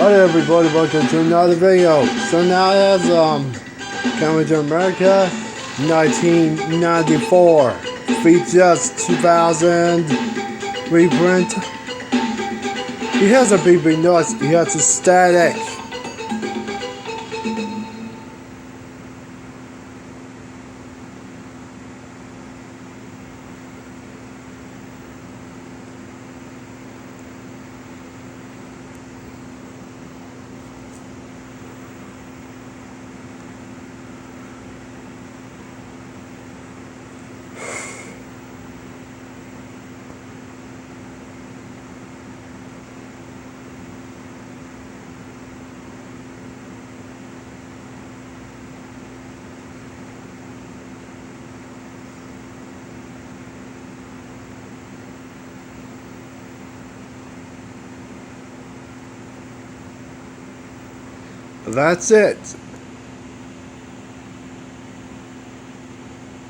Hi everybody, welcome to another video. So now as coming to America, 1994, VHS 2000 reprint. He has a big noise. He has a static. That's it.